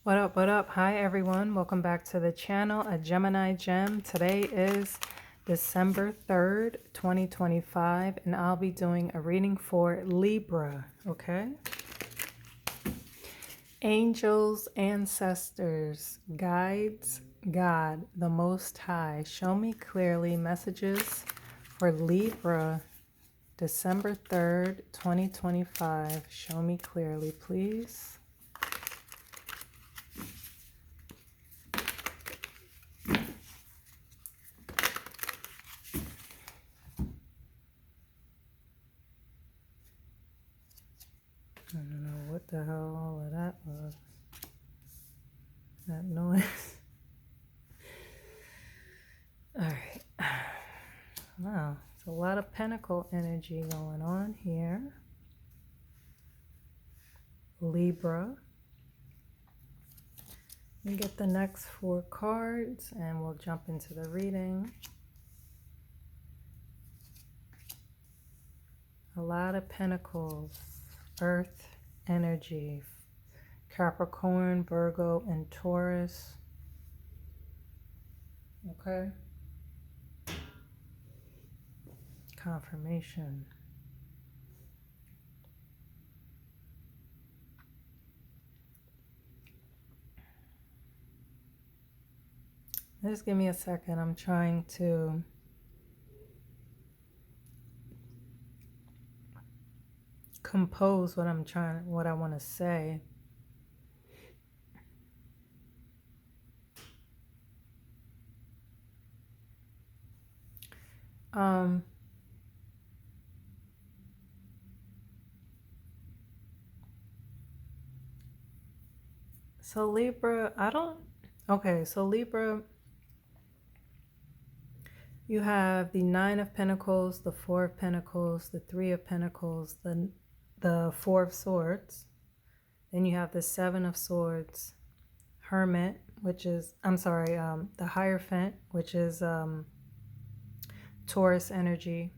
What up, what up? Hi, everyone. Welcome back to the channel, A Gemini Gem. Today is December 3rd, 2025, and I'll be doing a reading for Libra, okay? Angels, ancestors, guides, God, the Most High, show me clearly messages for Libra, December 3rd, 2025. Show me clearly, please. I don't know what the hell all of that was. That noise. All right. Wow. It's a lot of pentacle energy going on here. Libra. We get the next 4 cards and we'll jump into the reading. A lot of pentacles. Earth energy. Capricorn, Virgo, and Taurus. Okay. Confirmation. Just give me a second. I'm trying to compose what I want to say. So Libra, so Libra, you have the 9 of Pentacles, the 4 of Pentacles, the 3 of Pentacles, the 4 of Swords. Then you have the 7 of Swords, Hermit, the Hierophant, which is Taurus energy,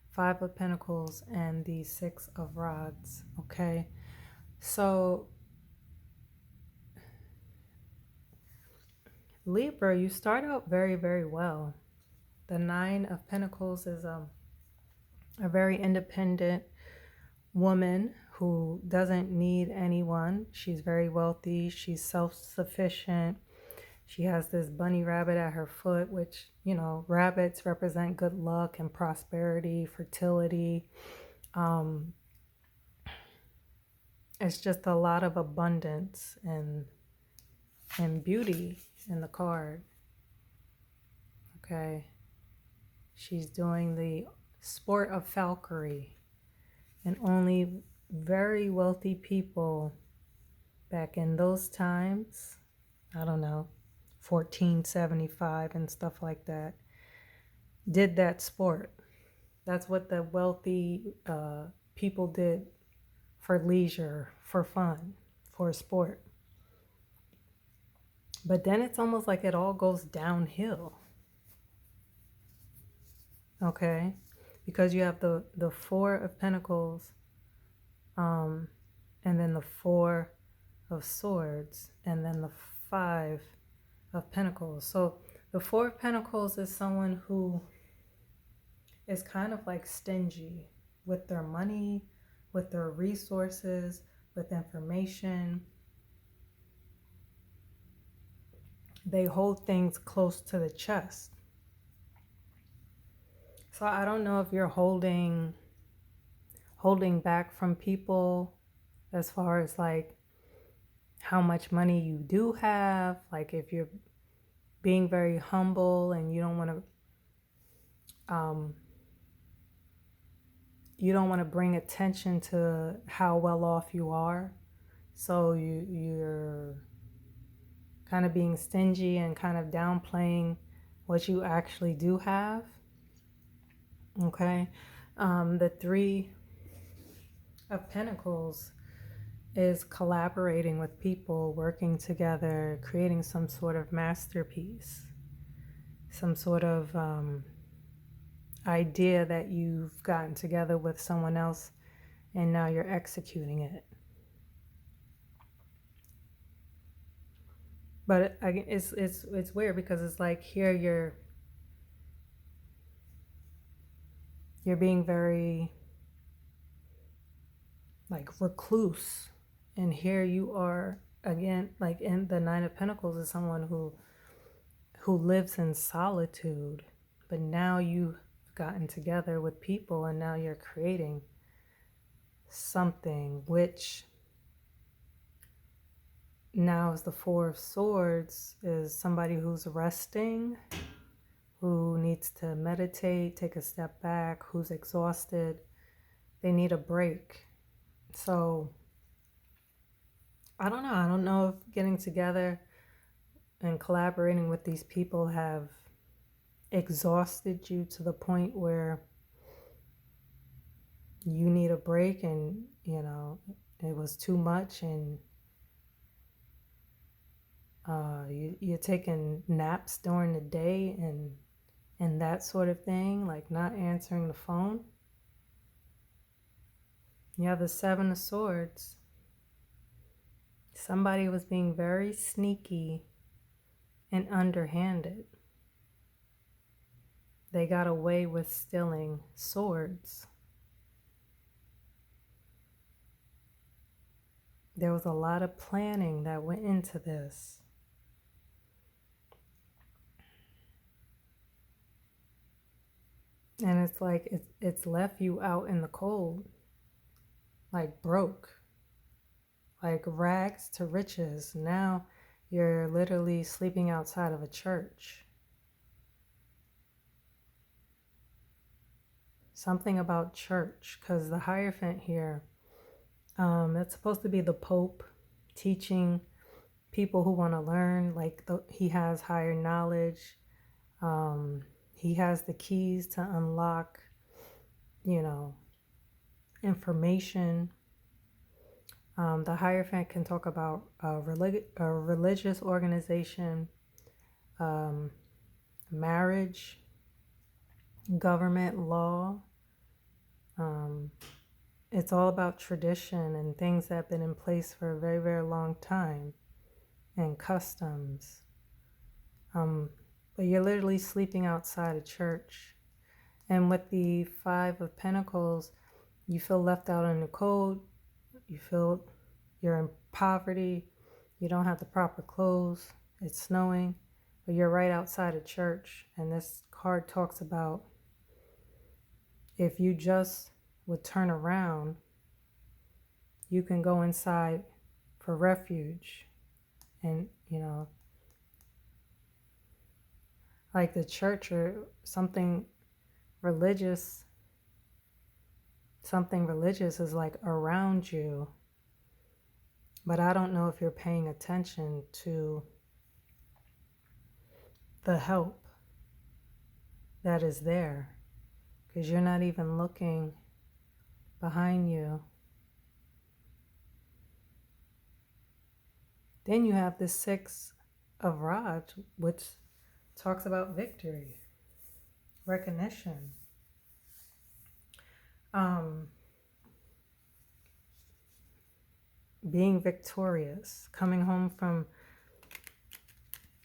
5 of Pentacles, and the 6 of Rods, okay? So Libra, you start out very, very well. The 9 of Pentacles is a very independent woman who doesn't need anyone. She's very wealthy. She's self-sufficient. She has this bunny rabbit at her foot, which, you know, rabbits represent good luck and prosperity, fertility. It's just a lot of abundance and beauty in the card. Okay. She's doing the sport of falconry, and only very wealthy people back in those times, I don't know, 1475 and stuff like that, did that sport. That's what the wealthy people did for leisure, for fun, for sport. But then it's almost like it all goes downhill. Okay, because you have the 4 of Pentacles, and then the 4 of Swords, and then the 5 of Pentacles. So the 4 of Pentacles is someone who is kind of like stingy with their money, with their resources, with information. They hold things close to the chest. So I don't know if you're holding back from people as far as like how much money you do have, like if you're being very humble and you don't want to bring attention to how well off you are, so you're kind of being stingy and kind of downplaying what you actually do have. Okay. The 3 of Pentacles is collaborating with people, working together, creating some sort of masterpiece, some sort of idea that you've gotten together with someone else and now you're executing it. But it's weird because it's like here you're being very like recluse, and here you are again, like in the Nine of Pentacles is someone who lives in solitude, but now you've gotten together with people and now you're creating something, which now is the Four of Swords, is somebody who's resting, who needs to meditate, take a step back, who's exhausted. They need a break. So I don't know. I don't know if getting together and collaborating with these people have exhausted you to the point where you need a break, and it was too much, and you're taking naps during the day and that sort of thing, like not answering the phone. You have the Seven of Swords. Somebody was being very sneaky and underhanded. They got away with stealing swords. There was a lot of planning that went into this. And it's like it's left you out in the cold, like broke, like rags to riches. Now you're literally sleeping outside of a church. Something about church, because the Hierophant here, it's supposed to be the Pope teaching people who want to learn. Like he has higher knowledge. He has the keys to unlock, information. The Hierophant can talk about a religious organization, marriage, government, law. It's all about tradition and things that have been in place for a very, very long time, and customs. But you're literally sleeping outside a church. And with the Five of Pentacles, you feel left out in the cold. You feel you're in poverty. You don't have the proper clothes. It's snowing, but you're right outside a church. And this card talks about if you just would turn around, you can go inside for refuge. And, like the church or something religious is like around you. But I don't know if you're paying attention to the help that is there, because you're not even looking behind you. Then you have the Six of Rods, which talks about victory, recognition. Being victorious, coming home from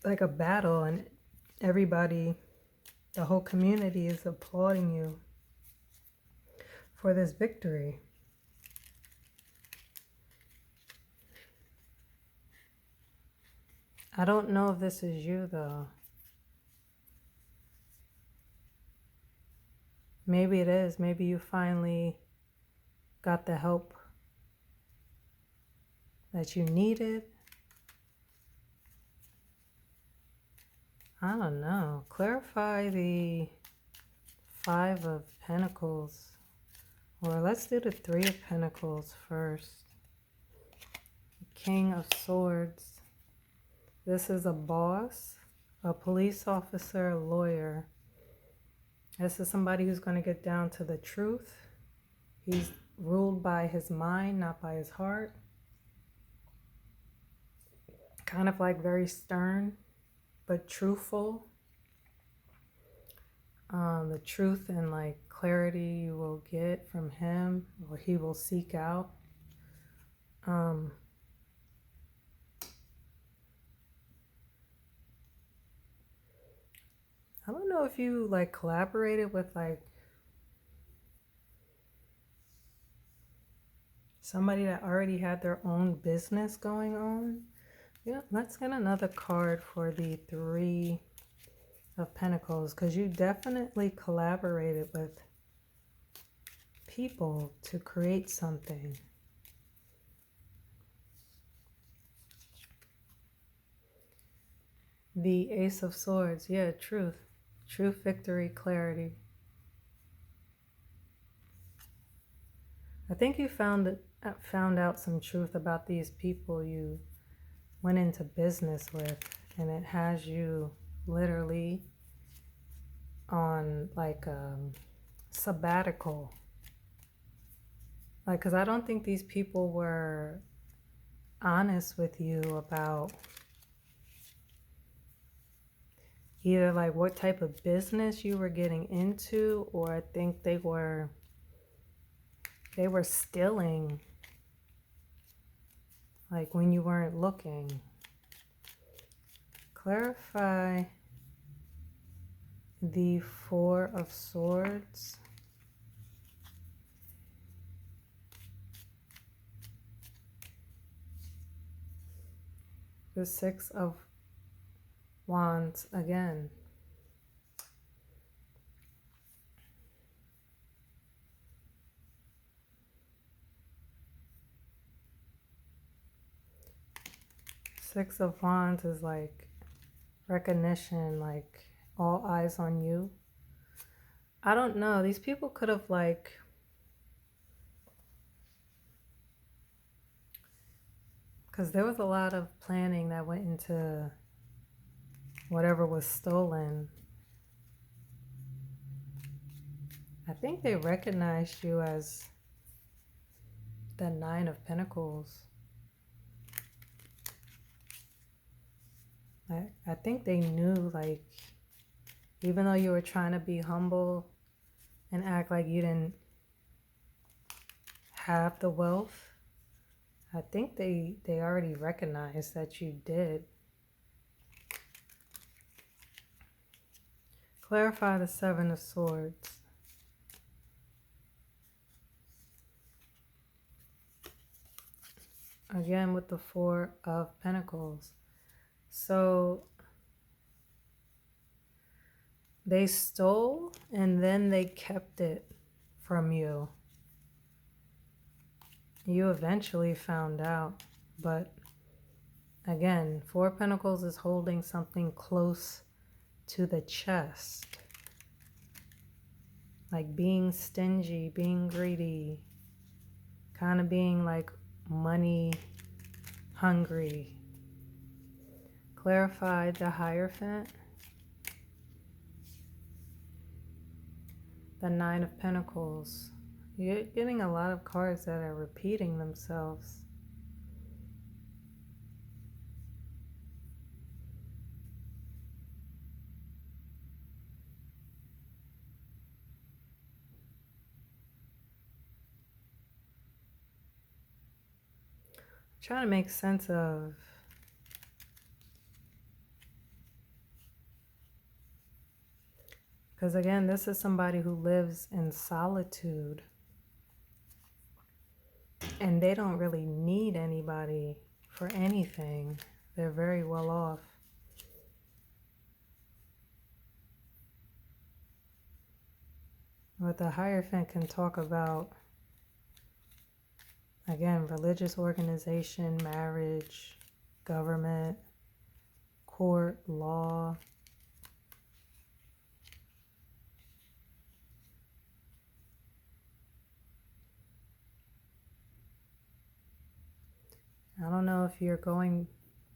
like a battle, and everybody, the whole community is applauding you for this victory. I don't know if this is you though. Maybe it is. Maybe you finally got the help that you needed. I don't know. Clarify the Five of Pentacles. Or let's do the Three of Pentacles first. King of Swords. This is a boss, a police officer, a lawyer. This is somebody who's going to get down to the truth. He's ruled by his mind, not by his heart. Kind of like very stern, but truthful. The truth and like clarity you will get from him, or he will seek out. know if you like collaborated with like somebody that already had their own business going on. Yeah, let's get another card for the Three of Pentacles, because you definitely collaborated with people to create something. The Ace of Swords, yeah, truth, victory, clarity. I think you found out some truth about these people you went into business with, and it has you literally on like a sabbatical. Like, because I don't think these people were honest with you about either like what type of business you were getting into, or I think they were stealing like when you weren't looking. Clarify the Four of Swords. The Six of Wands again. Six of Wands is like recognition, like all eyes on you. I don't know. These people could have like because there was a lot of planning that went into whatever was stolen. I think they recognized you as the Nine of Pentacles. I think they knew, like, even though you were trying to be humble and act like you didn't have the wealth, I think they already recognized that you did. Clarify the Seven of Swords. Again with the Four of Pentacles. So they stole and then they kept it from you. You eventually found out, but again, Four of Pentacles is holding something close to the chest. Like being stingy, being greedy, kind of being like money hungry. Clarify the Hierophant. The Nine of Pentacles. You're getting a lot of cards that are repeating themselves. I'm trying to make sense of because again, this is somebody who lives in solitude and they don't really need anybody for anything. They're very well off. But the Hierophant can talk about, again, religious organization, marriage, government, court, law. I don't know if you're going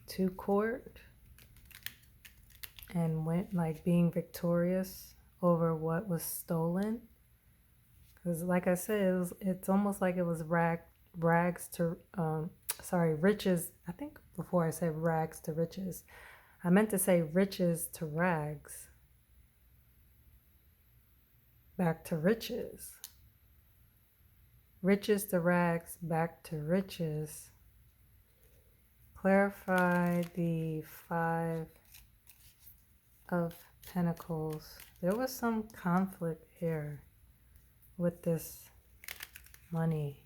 to court and went like being victorious over what was stolen. Because like I said, it's almost like it was riches. I think before I said rags to riches, I meant to say riches to rags. Back to riches. Riches to rags, back to riches. Clarify the Five of Pentacles. There was some conflict here with this money.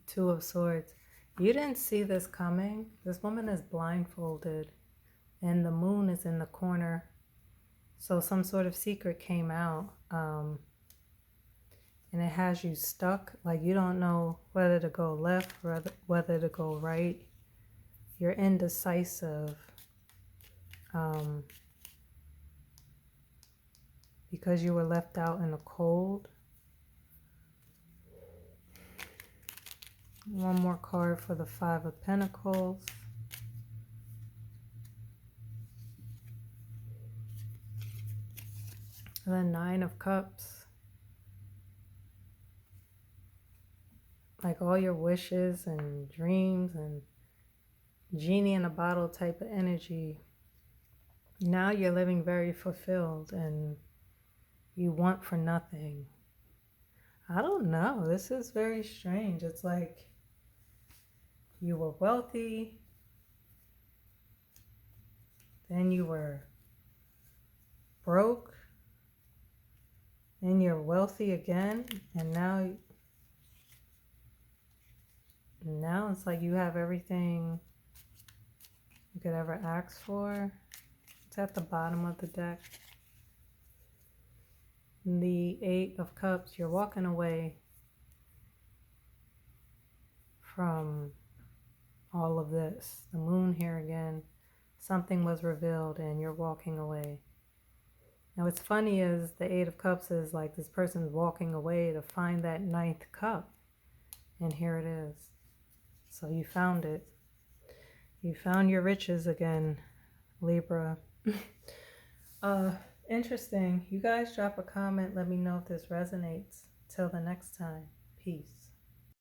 Two of Swords. You didn't see this coming. This woman is blindfolded and the moon is in the corner. So some sort of secret came out. And it has you stuck. Like you don't know whether to go left or whether to go right. You're indecisive. Because you were left out in the cold. One more card for the Five of Pentacles. And the Nine of Cups. Like all your wishes and dreams and genie in a bottle type of energy. Now you're living very fulfilled and you want for nothing. I don't know. This is very strange. It's like you were wealthy, then you were broke, then you're wealthy again, and now it's like you have everything you could ever ask for. It's at the bottom of the deck. The Eight of Cups, you're walking away from all of this. The moon here again. Something was revealed and you're walking away. Now what's funny is the Eight of Cups is like this person's walking away to find that ninth cup. And here it is. So you found it. You found your riches again, Libra. Interesting. You guys drop a comment. Let me know if this resonates. Till the next time. Peace.